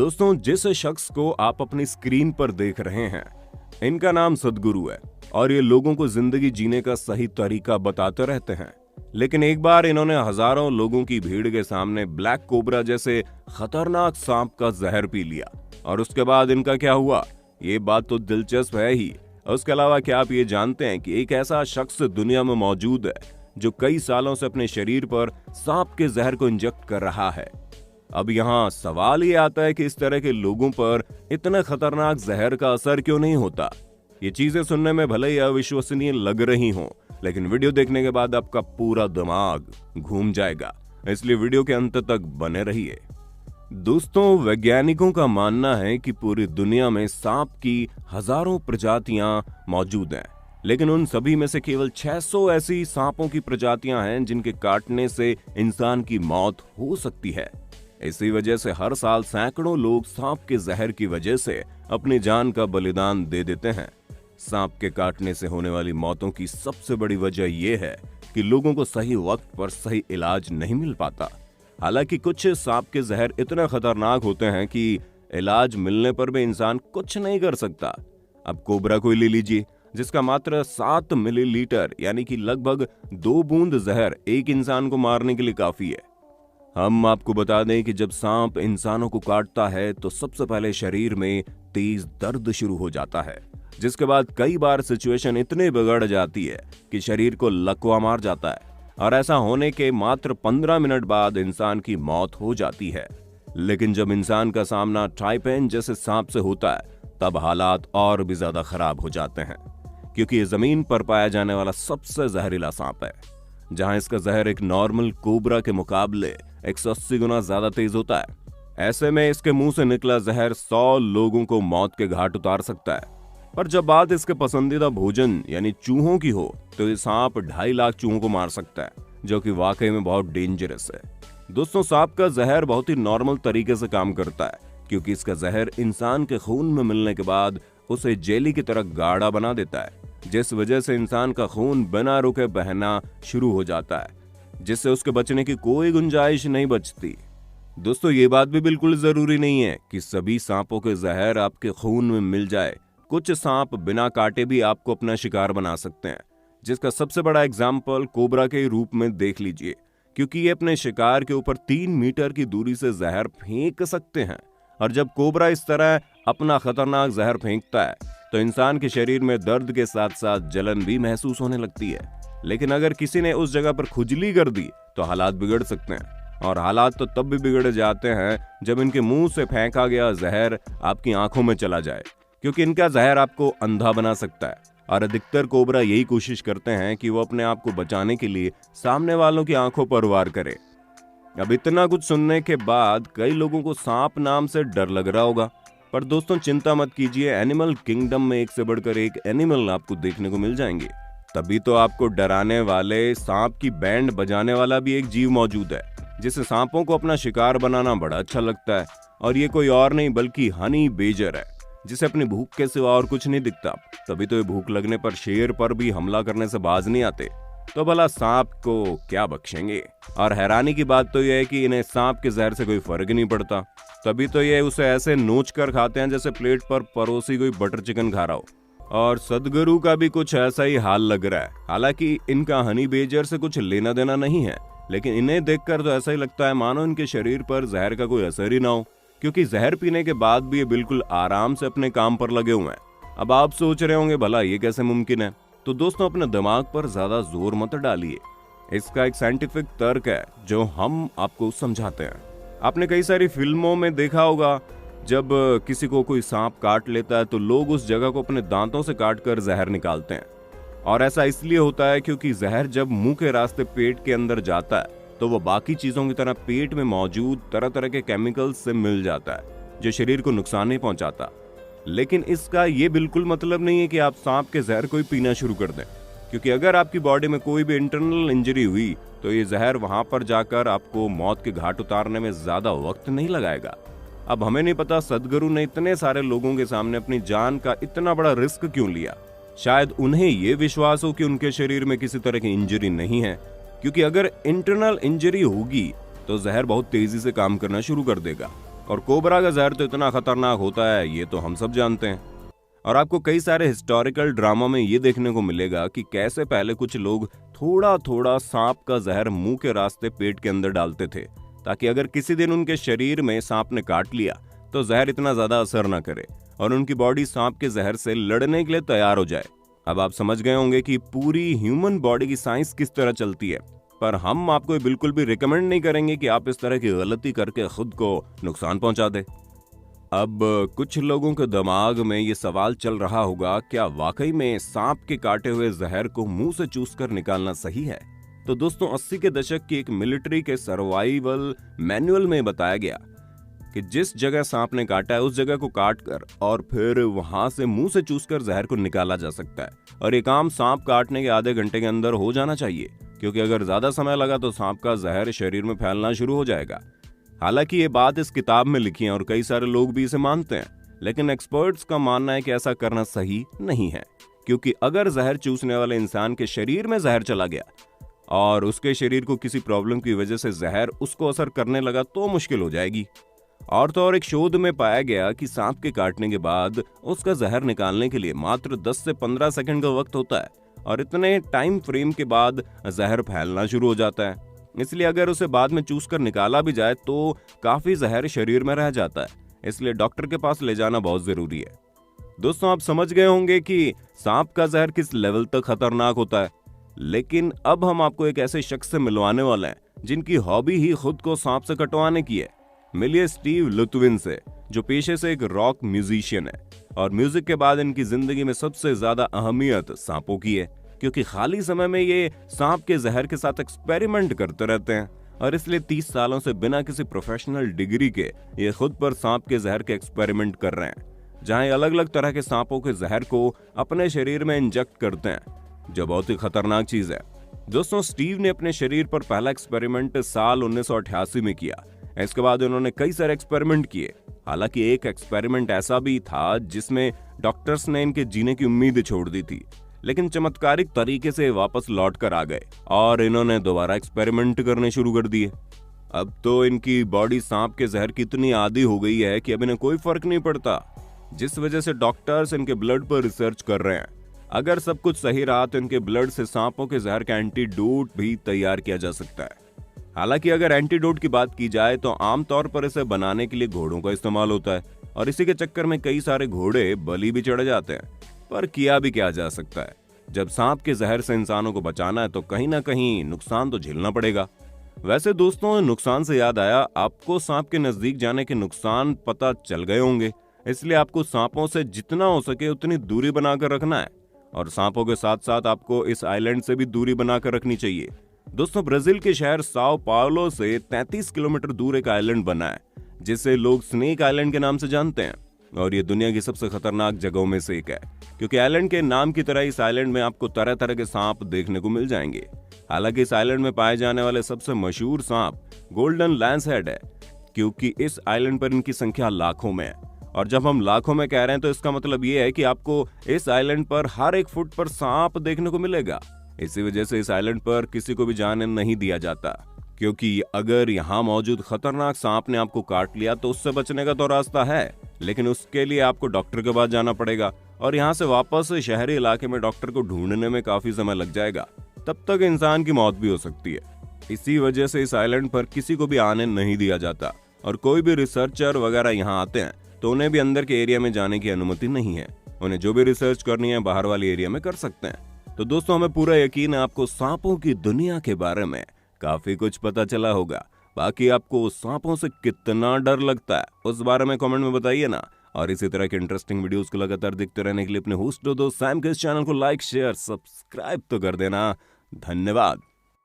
दोस्तों, जिस शख्स को आप अपनी स्क्रीन पर देख रहे हैं, इनका नाम सदगुरु है और ये लोगों को जिंदगी जीने का सही तरीका बताते रहते हैं। लेकिन एक बार इन्होंने हजारों लोगों की भीड़ के सामने ब्लैक कोबरा जैसे खतरनाक सांप का जहर पी लिया। और उसके बाद इनका क्या हुआ, ये बात तो दिलचस्प है ही। उसके अलावा क्या आप ये जानते हैं कि एक ऐसा शख्स दुनिया में मौजूद है जो कई सालों से अपने शरीर पर सांप के जहर को इंजेक्ट कर रहा है। अब यहाँ सवाल ये आता है कि इस तरह के लोगों पर इतने खतरनाक जहर का असर क्यों नहीं होता। ये चीजें सुनने में भले ही अविश्वसनीय लग रही हों, लेकिन वीडियो देखने के बाद आपका पूरा दिमाग घूम जाएगा, इसलिए वीडियो के अंत तक बने रहिए। दोस्तों, वैज्ञानिकों का मानना है कि पूरी दुनिया में सांप की हजारों प्रजातियां मौजूद हैं, लेकिन उन सभी में से केवल 600 ऐसी सांपों की प्रजातियां हैं जिनके काटने से इंसान की मौत हो सकती है। इसी वजह से हर साल सैकड़ों लोग सांप के जहर की वजह से अपनी जान का बलिदान दे देते हैं। सांप के काटने से होने वाली मौतों की सबसे बड़ी वजह यह है कि लोगों को सही वक्त पर सही इलाज नहीं मिल पाता। हालांकि कुछ सांप के जहर इतने खतरनाक होते हैं कि इलाज मिलने पर भी इंसान कुछ नहीं कर सकता। अब कोबरा को ले लीजिए, जिसका मात्र 7 मिलीलीटर यानी कि लगभग 2 बूंद जहर एक इंसान को मारने के लिए काफी है। हम आपको बता दें कि जब सांप इंसानों को काटता है तो सबसे पहले शरीर में तेज दर्द शुरू हो जाता है, जिसके बाद कई बार सिचुएशन इतनी बिगड़ जाती है कि शरीर को लकवा मार जाता है और ऐसा होने के मात्र 15 मिनट बाद इंसान की मौत हो जाती है। लेकिन जब इंसान का सामना टाइपेन जैसे सांप से होता है तब हालात और भी ज्यादा खराब हो जाते हैं, क्योंकि ये जमीन पर पाया जाने वाला सबसे जहरीला सांप है, जहां इसका जहर एक नॉर्मल कोबरा के मुकाबले 180 गुना ज्यादा तेज होता है। ऐसे में इसके मुंह से निकला जहर 100 लोगों को मौत के घाट उतार सकता है। पर जब बात इसके पसंदीदा भोजन यानी चूहों की हो तो ये सांप 2.5 लाख चूहों को मार सकता है, जो कि वाकई में बहुत डेंजरस है। दोस्तों, सांप का जहर बहुत ही नॉर्मल तरीके से काम करता है, क्योंकि इसका जहर इंसान के खून में मिलने के बाद उसे जेली की तरह गाढ़ा बना देता है, जिस वजह से इंसान का खून बिना रुके बहना शुरू हो जाता है, जिससे उसके बचने की कोई गुंजाइश नहीं बचती। दोस्तों, ये बात भी बिल्कुल जरूरी नहीं है कि सभी सांपों के जहर आपके खून में मिल जाए। कुछ सांप बिना काटे भी आपको अपना शिकार बना सकते हैं, जिसका सबसे बड़ा एग्जाम्पल कोबरा के रूप में देख लीजिए, क्योंकि ये अपने शिकार के ऊपर 3 मीटर की दूरी से जहर फेंक सकते हैं। और जब कोबरा इस तरह अपना खतरनाक जहर फेंकता है तो इंसान के शरीर में दर्द के साथ साथ जलन भी महसूस होने लगती है। लेकिन अगर किसी ने उस जगह पर खुजली कर दी तो हालात बिगड़ सकते हैं, और हालात तो तब भी बिगड़ जाते हैं जब इनके मुंह से फेंका गया जहर आपकी आंखों में चला जाए, क्योंकि इनका जहर आपको अंधा बना सकता है। और अधिकतर कोबरा यही कोशिश करते हैं कि वो अपने आप को बचाने के लिए सामने वालों की आंखों पर वार करे। अब इतना कुछ सुनने के बाद कई लोगों को सांप नाम से डर लग रहा होगा, पर दोस्तों चिंता मत कीजिए, एनिमल किंगडम में एक से बढ़कर एक एनिमल आपको देखने को मिल जाएंगे। तभी तो आपको डराने वाले सांप की बैंड बजाने वाला भी एक जीव मौजूद है, जिसे सांपों को अपना शिकार बनाना बड़ा अच्छा लगता है। और ये कोई और नहीं बल्कि हनी बेजर है, जिसे अपनी भूख के सिवा और कुछ नहीं दिखता। तभी तो ये भूख लगने पर शेर पर भी हमला करने से बाज नहीं आते, तो भला सांप को क्या बख्शेंगे। और हैरानी की बात तो यह है कि इन्हें सांप के जहर से कोई फर्क नहीं पड़ता, तभी तो ये उसे ऐसे नोच कर खाते हैं जैसे प्लेट पर परोसी कोई बटर चिकन खा रहा हो। और सदगुरु का भी कुछ ऐसा ही हाल लग रहा है। हालांकि इनका हनी बेजर से कुछ लेना देना नहीं है, लेकिन इन्हें देखकर तो ऐसा ही लगता है मानो इनके शरीर पर जहर का कोई असर ही ना हो, क्योंकि जहर पीने के बाद भी ये बिल्कुल आराम से अपने काम पर लगे हुए हैं। अब आप सोच रहे होंगे भला ये कैसे मुमकिन है, तो दोस्तों अपने दिमाग पर ज्यादा जोर मत डालिए। इसका एक साइंटिफिक तर्क है जो हम आपको समझाते हैं। आपने कई सारी फिल्मों में देखा होगा, जब किसी को कोई सांप काट लेता है तो लोग उस जगह को अपने दांतों से काटकर जहर निकालते हैं। और ऐसा इसलिए होता है क्योंकि जहर जब मुंह के रास्ते पेट के अंदर जाता है तो वो बाकी चीजों की तरह पेट में मौजूद तरह तरह के केमिकल्स से मिल जाता है, जो शरीर को नुकसान नहीं पहुंचाता। लेकिन इसका ये बिल्कुल मतलब नहीं है कि आप सांप के जहर को ही पीना शुरू कर दें, क्योंकि अगर आपकी बॉडी में कोई भी इंटरनल इंजरी हुई तो ये जहर वहां पर जाकर आपको मौत के घाट उतारने में ज्यादा वक्त नहीं लगाएगा। अब हमें नहीं पता सदगुरु ने इतने सारे लोगों के सामने अपनी जान का इतना बड़ा रिस्क क्यों लिया। शायद उन्हें ये विश्वास हो कि उनके शरीर में किसी तरह की इंजरी नहीं है, क्योंकि अगर इंटरनल इंजरी होगी तो जहर बहुत तेजी से काम करना शुरू कर देगा और कोबरा का जहर तो इतना खतरनाक होता है, ये तो हम सब जानते हैं। और आपको कई सारे हिस्टोरिकल ड्रामा में ये देखने को मिलेगा कि कैसे पहले कुछ लोग थोड़ा थोड़ा सांप का जहर मुंह के रास्ते पेट के अंदर डालते थे, ताकि अगर किसी दिन उनके शरीर में सांप ने काट लिया तो जहर इतना ज्यादा असर न करे और उनकी बॉडी सांप के जहर से लड़ने के लिए तैयार हो जाए। अब आप समझ गए होंगे कि पूरी ह्यूमन बॉडी की साइंस किस तरह चलती है, पर हम आपको बिल्कुल भी रिकमेंड नहीं करेंगे कि आप इस तरह की गलती करके खुद को नुकसान पहुंचा दे। अब कुछ लोगों के दिमाग में ये सवाल चल रहा होगा, क्या वाकई में सांप के काटे हुए जहर को मुंह से चूसकर निकालना सही है? तो दोस्तों 80 के दशक की एक मिलिट्री के सर्वाइवल मैनुअल में बताया गया कि जिस जगह सांप ने काटा है उस जगह को काटकर और फिर वहां से मुंह से चूसकर जहर को निकाला जा सकता है। और ये काम सांप काटने के आधे घंटे के अंदर हो जाना चाहिए, क्योंकि अगर ज्यादा समय लगा तो सांप का जहर शरीर में फैलना शुरू हो जाएगा। हालांकि ये बात इस किताब में लिखी है और कई सारे लोग भी इसे मानते हैं, लेकिन एक्सपर्ट्स का मानना है कि ऐसा करना सही नहीं है, क्योंकि अगर जहर चूसने वाले इंसान के शरीर में जहर चला गया और उसके शरीर को किसी प्रॉब्लम की वजह से जहर उसको असर करने लगा तो मुश्किल हो जाएगी। और तो और एक शोध में पाया गया कि सांप के काटने के बाद उसका जहर निकालने के लिए मात्र 10 से 15 सेकंड का वक्त होता है और इतने टाइम फ्रेम के बाद जहर फैलना शुरू हो जाता है। इसलिए अगर उसे बाद में चूस कर निकाला भी जाए तो काफी जहर शरीर में रह जाता है, इसलिए डॉक्टर के पास ले जाना बहुत जरूरी है। दोस्तों आप समझ गए होंगे कि सांप का जहर किस लेवल तक खतरनाक होता है, लेकिन अब हम आपको एक ऐसे शख्स से मिलवाने वाले हैं जिनकी हॉबी ही खुद को सांप से कटवाने की है। मिलिए स्टीव लुत्विन से, जो पेशे से एक रॉक म्यूजिशियन है और म्यूजिक के बाद इनकी जिंदगी में सबसे ज्यादा अहमियत सांपों की है, क्योंकि खाली समय में ये सांप के जहर के साथ एक्सपेरिमेंट करते रहते हैं और इसलिए 30 सालों से बिना किसी प्रोफेशनल डिग्री के ये खुद पर सांप के जहर के एक्सपेरिमेंट कर रहे हैं, जहां अलग अलग तरह के सांपों के जहर को अपने शरीर में इंजेक्ट करते हैं, जो बहुत ही खतरनाक चीज है। दोस्तों स्टीव ने अपने शरीर पर पहला एक्सपेरिमेंट साल 1988 में किया। इसके बाद उन्होंने कई सारे एक्सपेरिमेंट किए। हालांकि एक एक्सपेरिमेंट ऐसा भी था जिसमें डॉक्टर्स ने इनके जीने की उम्मीद छोड़ दी थी, लेकिन चमत्कारिक तरीके से वापस लौट कर आ गए और इन्होंने दोबारा एक्सपेरिमेंट करने शुरू कर दिए। अब तो इनकी बॉडी सांप के जहर की इतनी आदी हो गई है कि अब इन्हें कोई फर्क नहीं पड़ता, जिस वजह से डॉक्टर्स इनके ब्लड पर रिसर्च कर रहे हैं। अगर सब कुछ सही रहा तो इनके ब्लड से सांपों के जहर का एंटीडोट भी तैयार किया जा सकता है। हालांकि अगर एंटीडोट की बात की जाए तो आमतौर पर इसे बनाने के लिए घोड़ों का इस्तेमाल होता है और इसी के चक्कर में कई सारे घोड़े बलि भी चढ़ जाते हैं। पर किया भी क्या जा सकता है, जब सांप के जहर से इंसानों को बचाना है तो कहीं ना कहीं नुकसान तो झेलना पड़ेगा। वैसे दोस्तों नुकसान से याद आया, आपको सांप के नजदीक जाने के नुकसान पता चल गए होंगे, इसलिए आपको सांपों से जितना हो सके उतनी दूरी बनाकर रखना है और सांपों के साथ साथ आपको इस आइलैंड से भी दूरी बनाकर रखनी चाहिए। दोस्तों ब्राजील के शहर साओ पाउलो से 33 किलोमीटर दूर एक आइलैंड बना है जिसे लोग स्नेक आइलैंड के नाम से जानते हैं और ये दुनिया की सबसे खतरनाक जगहों में से एक है, क्योंकि आइलैंड के नाम की तरह इस आइलैंड में आपको तरह तरह के सांप देखने को मिल जाएंगे। हालांकि इस आइलैंड में पाए जाने वाले सबसे मशहूर सांप गोल्डन लैंसहेड है, क्योंकि इस आइलैंड पर इनकी संख्या लाखों में है। और जब हम लाखों में कह रहे हैं तो इसका मतलब ये है कि आपको इस आइलैंड पर हर एक फुट पर सांप देखने को मिलेगा। इसी वजह से इस आइलैंड पर किसी को भी जाने नहीं दिया जाता, क्योंकि अगर यहाँ मौजूद खतरनाक सांप ने आपको काट लिया तो उससे बचने का तो रास्ता है, लेकिन उसके लिए आपको डॉक्टर के पास जाना पड़ेगा और यहाँ से वापस शहरी इलाके में डॉक्टर को ढूंढने में काफी समय लग जाएगा। तब तक इंसान की मौत भी हो सकती है। इसी वजह से इस आइलैंड पर किसी को भी आने नहीं दिया जाता और कोई भी रिसर्चर वगैरह यहाँ आते हैं तो उन्हें भी अंदर के एरिया में जाने की अनुमति नहीं है। उन्हें जो भी रिसर्च करनी है बाहर वाले एरिया में कर सकते हैं। तो दोस्तों हमें पूरा यकीन है आपको सांपों की दुनिया के बारे में काफी कुछ पता चला होगा। बाकी आपको सांपों से कितना डर लगता है उस बारे में कमेंट में बताइए ना। और इसी तरह के इंटरेस्टिंग वीडियोस को लगातार देखते रहने के लिए अपने होस्ट दोस्त सैम के इस चैनल को लाइक शेयर सब्सक्राइब तो कर देना। धन्यवाद।